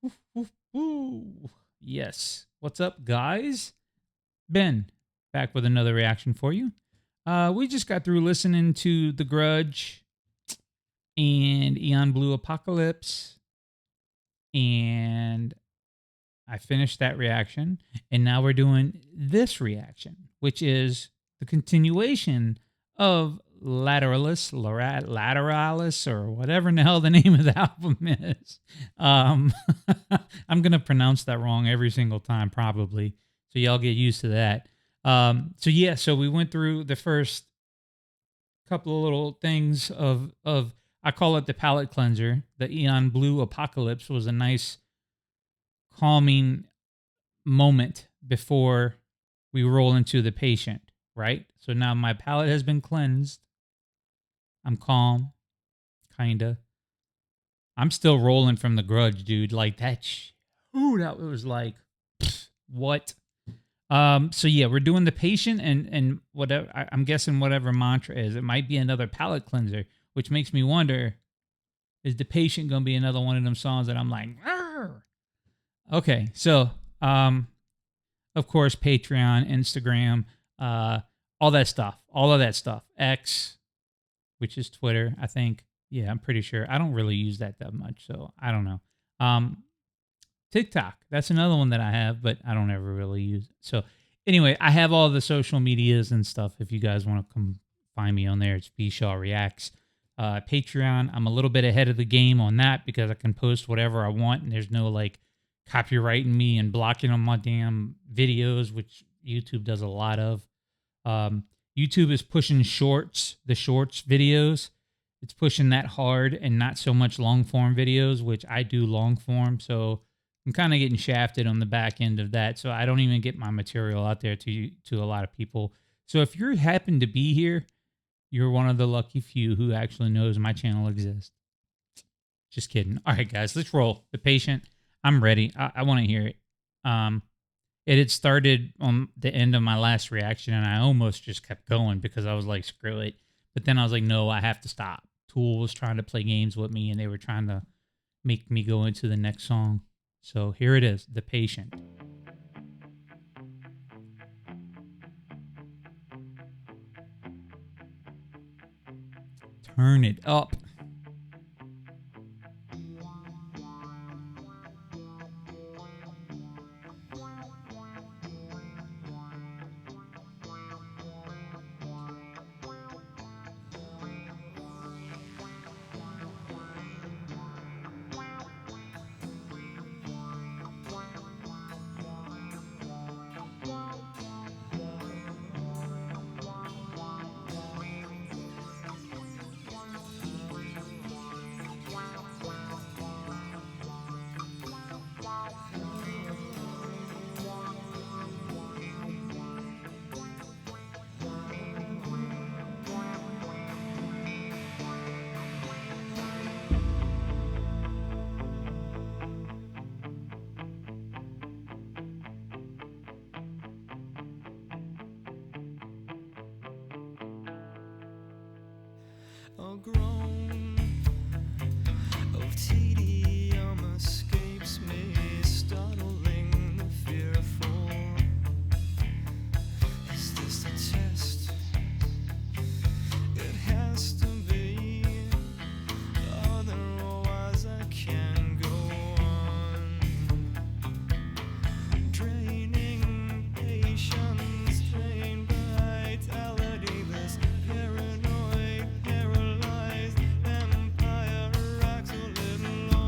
Woof, woof, woo. Yes. What's up, guys? Ben, back with another reaction for you. We just got through listening to The Grudge and Eon Blue Apocalypse, and I finished that reaction, and now we're doing this reaction, which is the continuation of Lateralis, or whatever in the hell the name of the album is. Um, I'm gonna pronounce that wrong every single time, probably. So y'all get used to that. So we went through the first couple of little things of I call it the palate cleanser. The Eon Blue Apocalypse was a nice calming moment before we roll into the patient, right? So now my palate has been cleansed. I'm calm, kinda. I'm still rolling from the grudge, dude. Like that. Ooh, that was like, what? So yeah, we're doing the patient and whatever. I'm guessing whatever mantra is, it might be another palate cleanser, which makes me wonder: is the patient gonna be another one of them songs that I'm like, "Arr!" Okay, so of course, Patreon, Instagram, uh, all of that stuff. X, which is Twitter, I think. Yeah, I'm pretty sure. I don't really use that much, so I don't know. Um, TikTok, that's another one that I have, but I don't ever really use it. So anyway, I have all the social medias and stuff. If you guys want to come find me on there, it's bShawReacts. Patreon, I'm a little bit ahead of the game on that because I can post whatever I want, and there's no like copyrighting me and blocking on my damn videos, which YouTube does a lot of. Um, YouTube is pushing the shorts videos. It's pushing that hard and not so much long form videos, which I do long form. So I'm kind of getting shafted on the back end of that. So I don't even get my material out there to a lot of people. So if you happen to be here, you're one of the lucky few who actually knows my channel exists. Just kidding. All right, guys, let's roll. The patient. I'm ready. I want to hear it. Um, it had started on the end of my last reaction, and I almost just kept going because I was like, screw it. But then I was like, no, I have to stop. Tool was trying to play games with me, and they were trying to make me go into the next song. So here it is, The Patient. Turn it up. A groan of tedium escapes me, startling the fearful. Is this a test? It has to be, otherwise I can't go on. Draining patience, drained vitality, this paranoid, paralyzed vampire rocks a little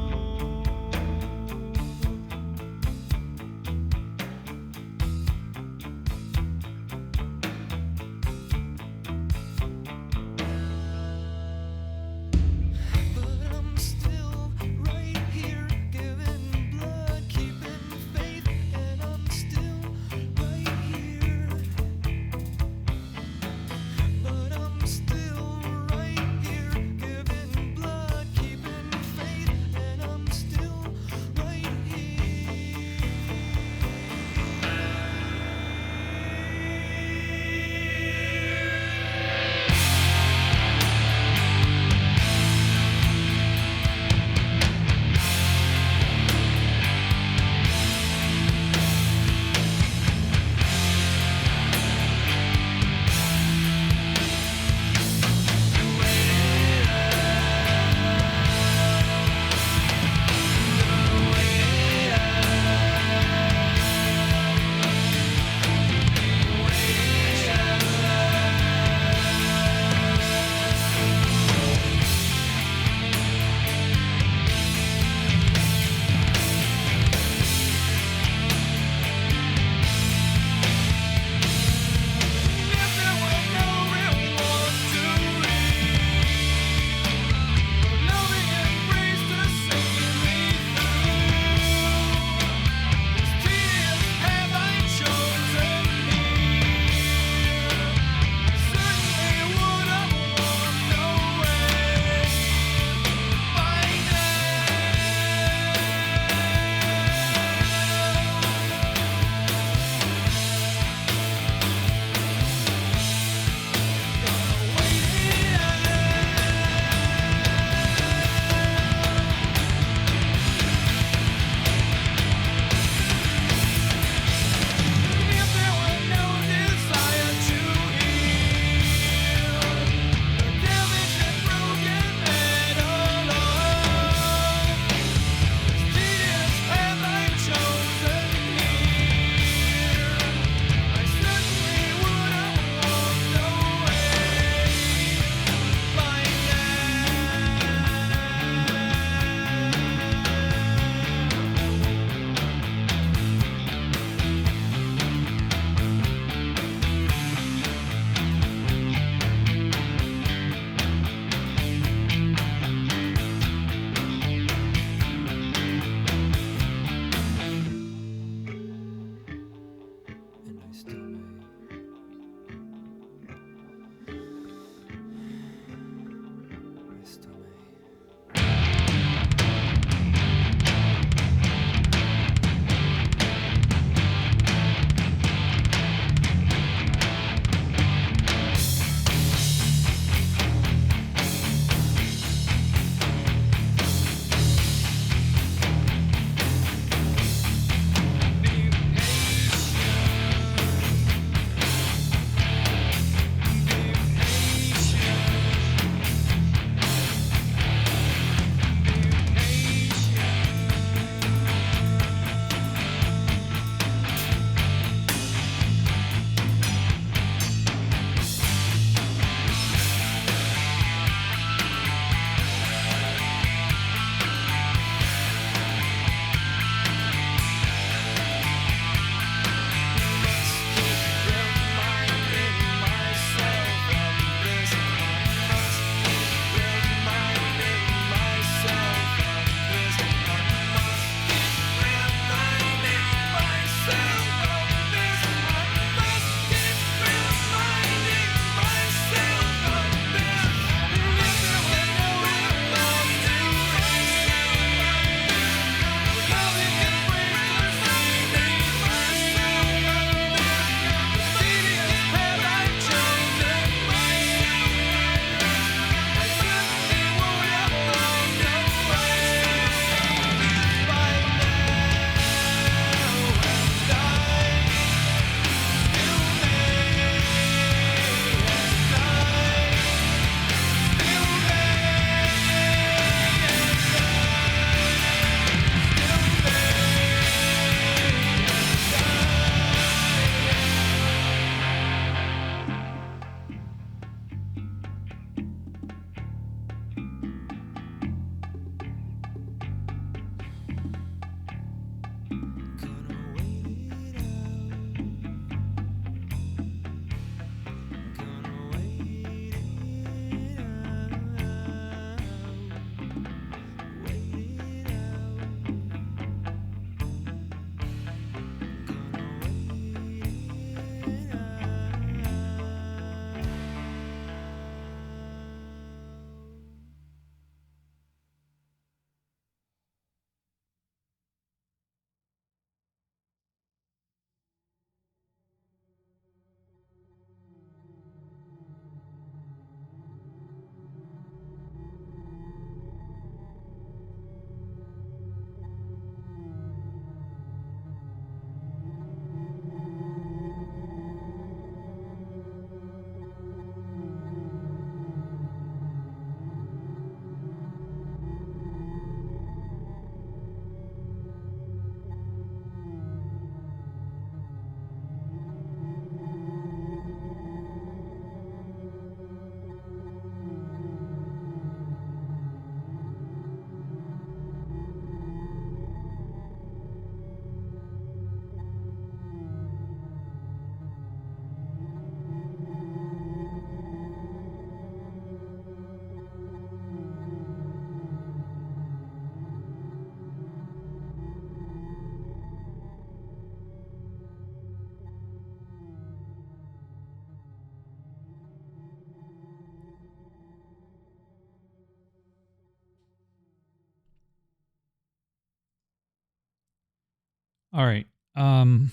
All right. Um,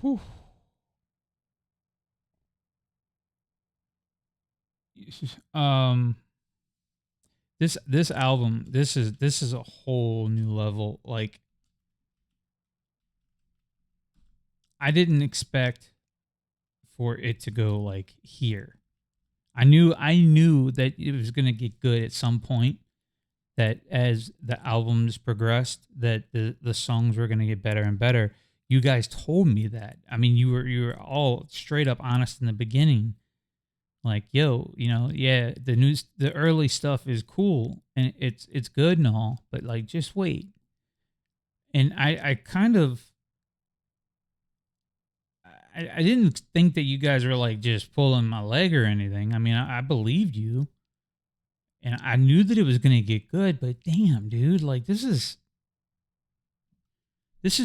whew. Um, this album, this is a whole new level. Like, I didn't expect for it to go like here. I knew that it was gonna get good at some point. That as the albums progressed, that the songs were gonna get better and better. You guys told me that. I mean, you were all straight up honest in the beginning. Like, yo, yeah, the early stuff is cool and it's good and all, but like, just wait. And I kind of I didn't think that you guys were like just pulling my leg or anything. I mean, I believed you, and I knew that it was gonna get good. But damn, dude, like this is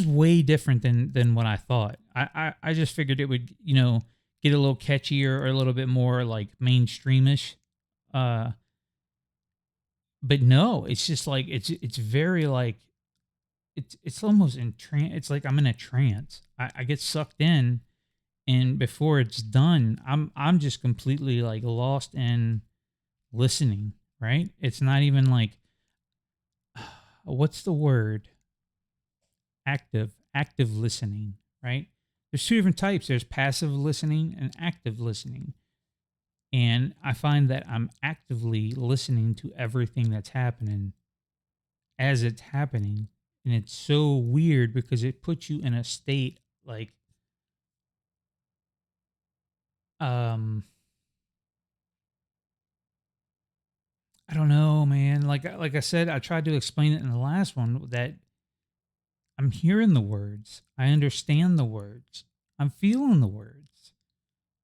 way different than what I thought. I just figured it would get a little catchier or a little bit more like mainstreamish. Uh, but no, it's just like it's very like it's almost in trance. It's like I'm in a trance. I get sucked in, and before it's done, I'm just completely like lost in listening. Right? It's not even like what's the word? Active listening. Right? There's two different types. There's passive listening and active listening. And I find that I'm actively listening to everything that's happening as it's happening. And it's so weird because it puts you in a state like um I don't know, man. Like I said, I tried to explain it in the last one that I'm hearing the words. I understand the words. I'm feeling the words.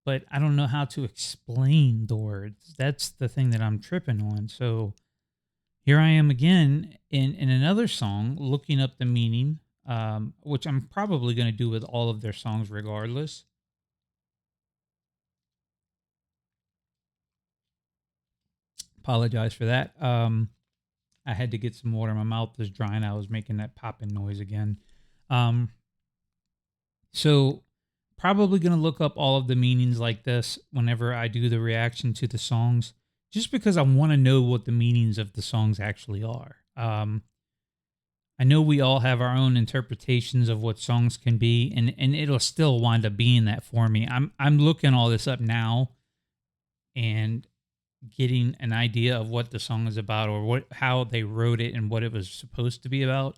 But I don't know how to explain the words. That's the thing that I'm tripping on. So here I am again in another song looking up the meaning, which I'm probably going to do with all of their songs regardless. Apologize for that. I had to get some water. My mouth was drying. I was making that popping noise again. Um, so probably going to look up all of the meanings like this whenever I do the reaction to the songs, just because I want to know what the meanings of the songs actually are. I know we all have our own interpretations of what songs can be, and it'll still wind up being that for me. I'm looking all this up now and getting an idea of what the song is about or what how they wrote it and what it was supposed to be about.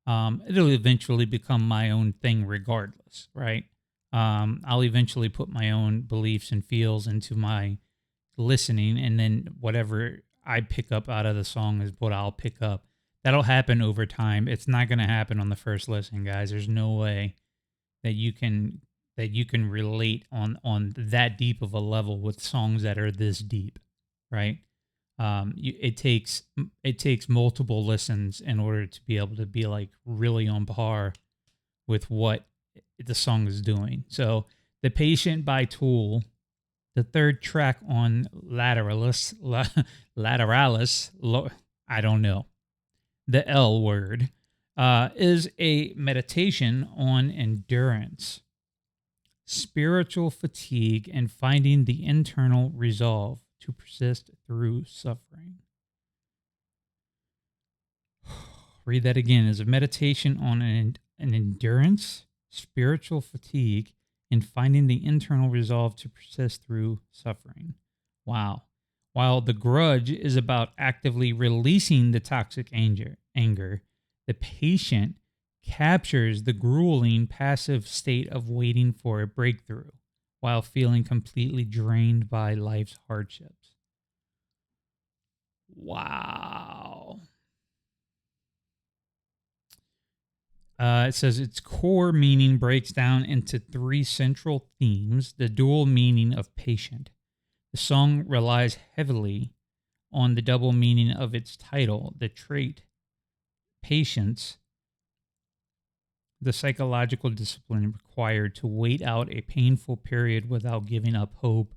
It'll eventually become my own thing regardless, right? I'll eventually put my own beliefs and feels into my listening, and then whatever I pick up out of the song is what I'll pick up. That'll happen over time. It's not going to happen on the first listen, guys. There's no way that you can relate on that deep of a level with songs that are this deep, right? It takes multiple listens in order to be able to be like really on par with what the song is doing. So, "The Patient" by Tool, the third track on Lateralus, I don't know, the L word, is a meditation on endurance, spiritual fatigue, and finding the internal resolve to persist through suffering. Read that again. Is a meditation on an endurance, spiritual fatigue, and finding the internal resolve to persist through suffering. Wow. While the grudge is about actively releasing the toxic anger, the patient captures the grueling passive state of waiting for a breakthrough while feeling completely drained by life's hardships. Wow. It says its core meaning breaks down into three central themes: the dual meaning of patient. The song relies heavily on the double meaning of its title, the trait patience, the psychological discipline required to wait out a painful period without giving up hope,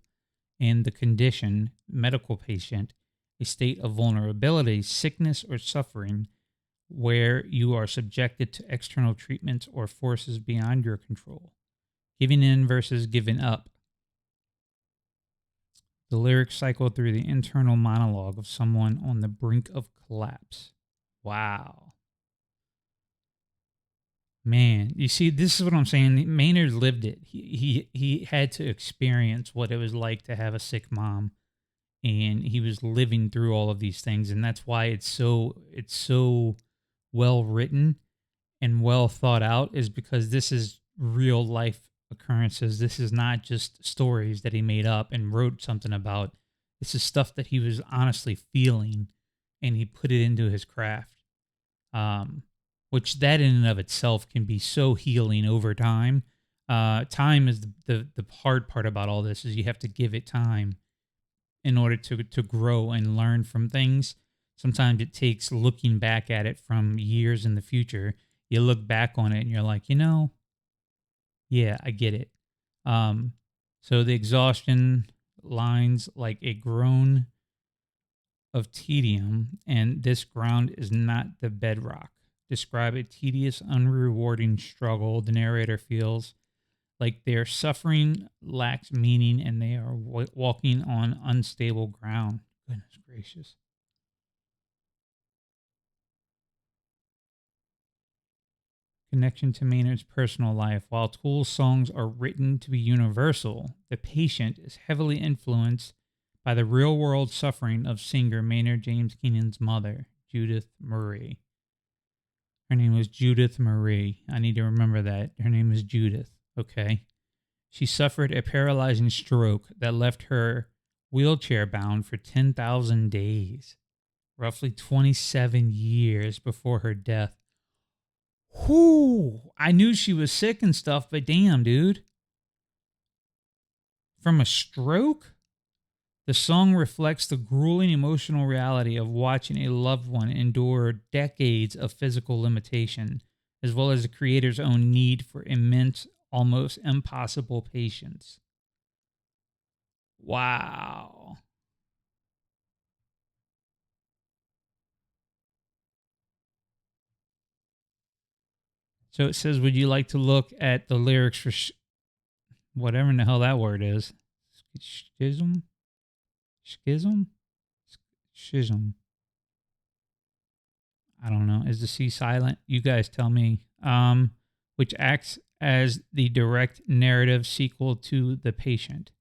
and the condition, medical patient, a state of vulnerability, sickness, or suffering where you are subjected to external treatments or forces beyond your control. Giving in versus giving up. The lyrics cycle through the internal monologue of someone on the brink of collapse. Wow. Man, you see, this is what I'm saying. Maynard lived it. He had to experience what it was like to have a sick mom, and he was living through all of these things, and that's why it's so well written and well thought out, is because this is real life occurrences. This is not just stories that he made up and wrote something about. This is stuff that he was honestly feeling, and he put it into his craft. Um, which that in and of itself can be so healing over time. Time is the hard part about all this, is you have to give it time in order to grow and learn from things. Sometimes it takes looking back at it from years in the future. You look back on it and you're like, yeah, I get it. Um, so the exhaustion lines like a groan of tedium, and this ground is not the bedrock. Describe a tedious, unrewarding struggle. The narrator feels like their suffering lacks meaning and they are walking on unstable ground. Goodness gracious. Connection to Maynard's personal life. While Tool's songs are written to be universal, the patient is heavily influenced by the real world suffering of singer Maynard James Keenan's mother, Judith Marie. Her name was Judith Marie. I need to remember that. Her name is Judith. Okay. She suffered a paralyzing stroke that left her wheelchair bound for 10,000 days, roughly 27 years before her death. Whoo! I knew she was sick and stuff, but damn, dude. From a stroke? The song reflects the grueling emotional reality of watching a loved one endure decades of physical limitation, as well as the creator's own need for immense, almost impossible patience. Wow. So it says, would you like to look at the lyrics for whatever in the hell that word is? Schism? Schism? Schism. I don't know. Is the C silent? You guys tell me. Which acts as the direct narrative sequel to The Patient.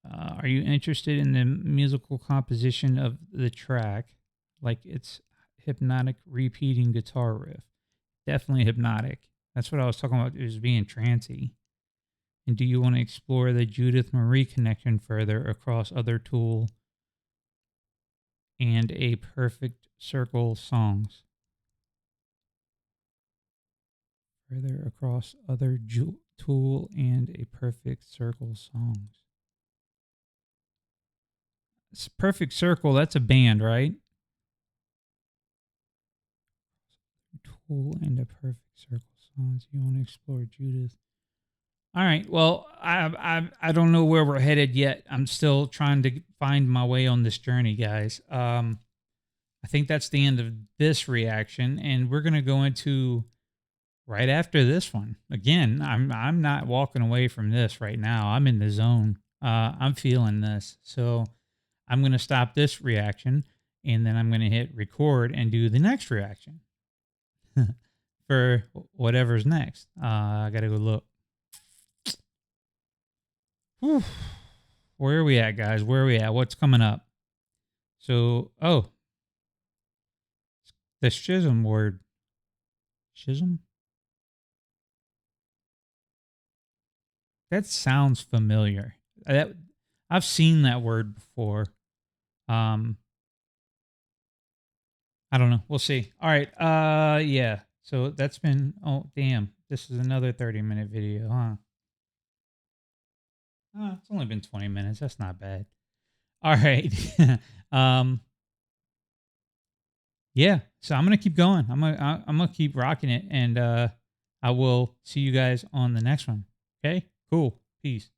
Are you interested in the musical composition of the track? Like its hypnotic repeating guitar riff. Definitely hypnotic. That's what I was talking about, is being trancy. And do you want to explore the Judith Marie connection further across other Tool and A Perfect Circle songs? Further across other Tool and A Perfect Circle songs. It's Perfect Circle, that's a band, right? Tool and A Perfect Circle songs. You want to explore Judith? All right. Well, I don't know where we're headed yet. I'm still trying to find my way on this journey, guys. I think that's the end of this reaction, and we're gonna go into right after this one. Again, I'm not walking away from this right now. I'm in the zone. I'm feeling this. So I'm gonna stop this reaction, and then I'm gonna hit record and do the next reaction for whatever's next. I gotta go look. Whew. Where are we at, guys? Where are we at? What's coming up? So, the schism word. Schism? That sounds familiar. I've seen that word before. I don't know. We'll see. All right. Yeah. So that's been, oh, damn. This is another 30-minute video, huh? It's only been 20 minutes. That's not bad. All right. um, yeah. So I'm gonna keep going. I'm gonna keep rocking it, and I will see you guys on the next one. Okay. Cool. Peace.